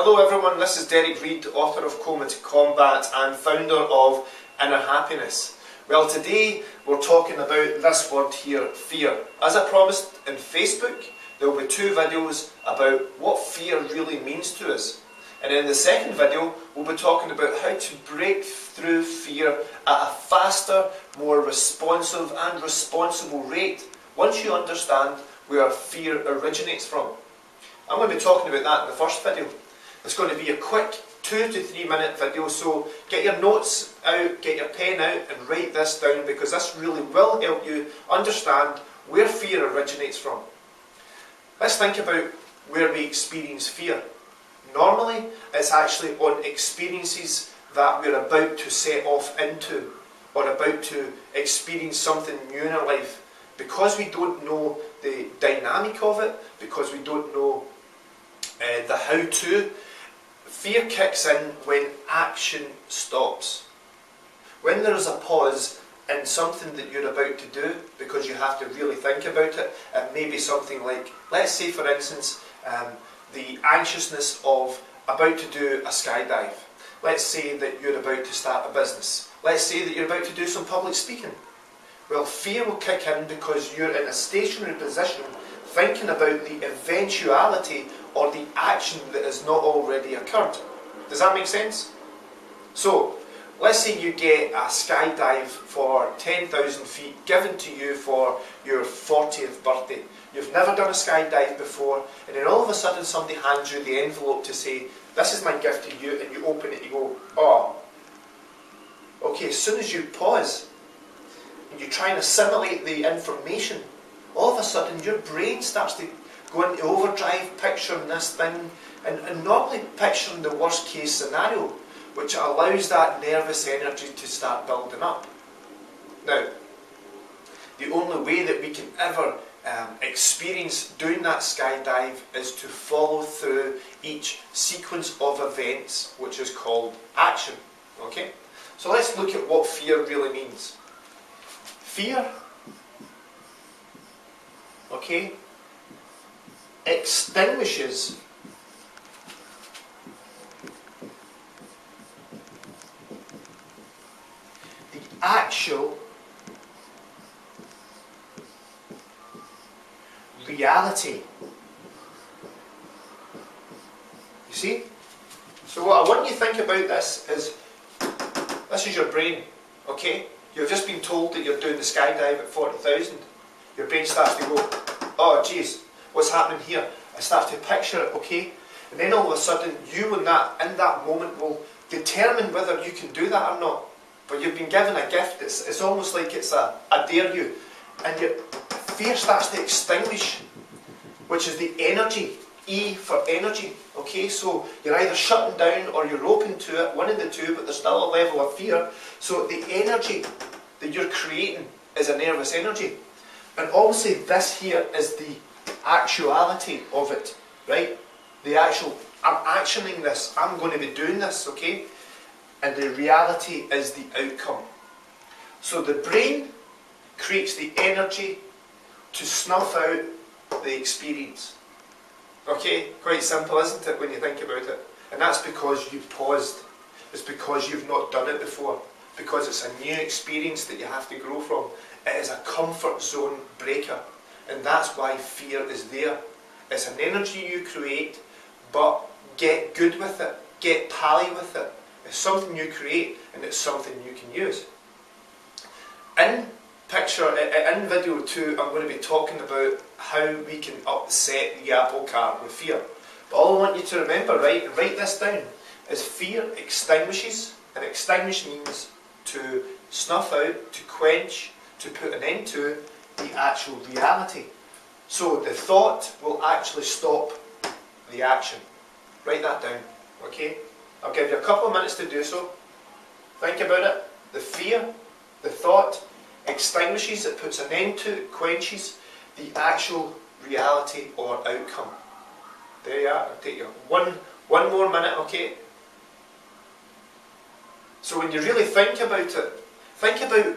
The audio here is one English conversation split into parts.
Hello everyone, this is Derek Reid, author of Coma to Combat and founder of Inner Happiness. Well, today we're talking about this word here, fear. As I promised in Facebook, there will be 2 videos about what fear really means to us. And in the second video, we'll be talking about how to break through fear at a faster, more responsive and responsible rate once you understand where fear originates from. I'm going to be talking about that in the first video. It's going to be a quick 2 to 3 minute video, so get your notes out, get your pen out and write this down, because this really will help you understand where fear originates from. Let's think about where we experience fear. Normally, it's actually on experiences that we're about to set off into or about to experience something new in our life. Because we don't know the dynamic of it, because we don't know the how-to, fear kicks in when action stops. When there is a pause in something that you're about to do, because you have to really think about it, and maybe something like, let's say for instance, the anxiousness of about to do a skydive. Let's say that you're about to start a business. Let's say that you're about to do some public speaking. Well, fear will kick in because you're in a stationary position thinking about the eventuality or the action that has not already occurred. Does that make sense? So, let's say you get a skydive for 10,000 feet given to you for your 40th birthday. You've never done a skydive before, and then all of a sudden somebody hands you the envelope to say, this is my gift to you, and you open it and you go, oh. Okay, as soon as you pause, and you try and assimilate the information, all of a sudden your brain starts to go into overdrive, picturing this thing, and normally picturing the worst case scenario, which allows that nervous energy to start building up. Now, the only way that we can ever experience doing that skydive is to follow through each sequence of events, which is called action. Okay? So let's look at what fear really means. Fear, okay, extinguishes the actual reality. You see? So what I want you to think about this is your brain, okay? You've just been told that you're doing the skydive at 40,000. Your brain starts to go, oh geez, what's happening here? I start to picture it, okay? And then all of a sudden, you in that moment will determine whether you can do that or not. But you've been given a gift. It's almost like it's a dare you. And your fear starts to extinguish, which is the energy. E for energy. Okay, so you're either shutting down or you're open to it, one of the two, but there's still a level of fear. So the energy that you're creating is a nervous energy. And obviously this here is the actuality of it, right? The actual, I'm actioning this, I'm going to be doing this, okay? And the reality is the outcome. So the brain creates the energy to snuff out the experience. Okay, quite simple, isn't it, when you think about it? And that's because you paused. It's because you've not done it before. Because it's a new experience that you have to grow from. It is a comfort zone breaker. And that's why fear is there. It's an energy you create, but get good with it. Get pally with it. It's something you create, and it's something you can use. In video 2, I'm going to be talking about how we can upset the apple cart with fear. But all I want you to remember, right, and write this down, is fear extinguishes, and extinguish means to snuff out, to quench, to put an end to the actual reality. So the thought will actually stop the action. Write that down, okay? I'll give you a couple of minutes to do so. Think about it. The fear, the thought, extinguishes, it puts an end to, it quenches the actual reality or outcome. There you are. I'll take you one more minute, okay? So when you really think about it, think about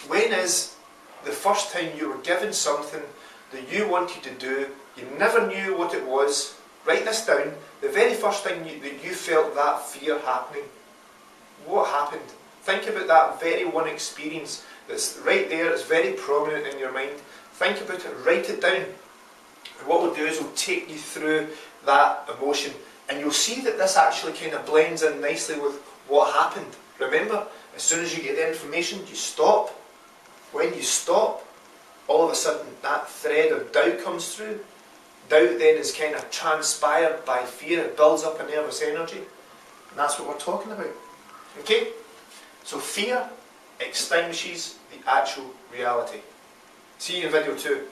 when is the first time you were given something that you wanted to do, you never knew what it was, Write this down. The very first thing that you felt that fear happening. What happened? Think about that very one experience that's right there, it's very prominent in your mind. Think about it, write it down. And what we'll do is we'll take you through that emotion, and you'll see that this actually kind of blends in nicely with what happened. Remember, as soon as you get the information, you stop. When you stop, all of a sudden that thread of doubt comes through. Doubt then is kind of transpired by fear. It builds up a nervous energy. And that's what we're talking about. Okay? So fear extinguishes the actual reality. See you in video 2.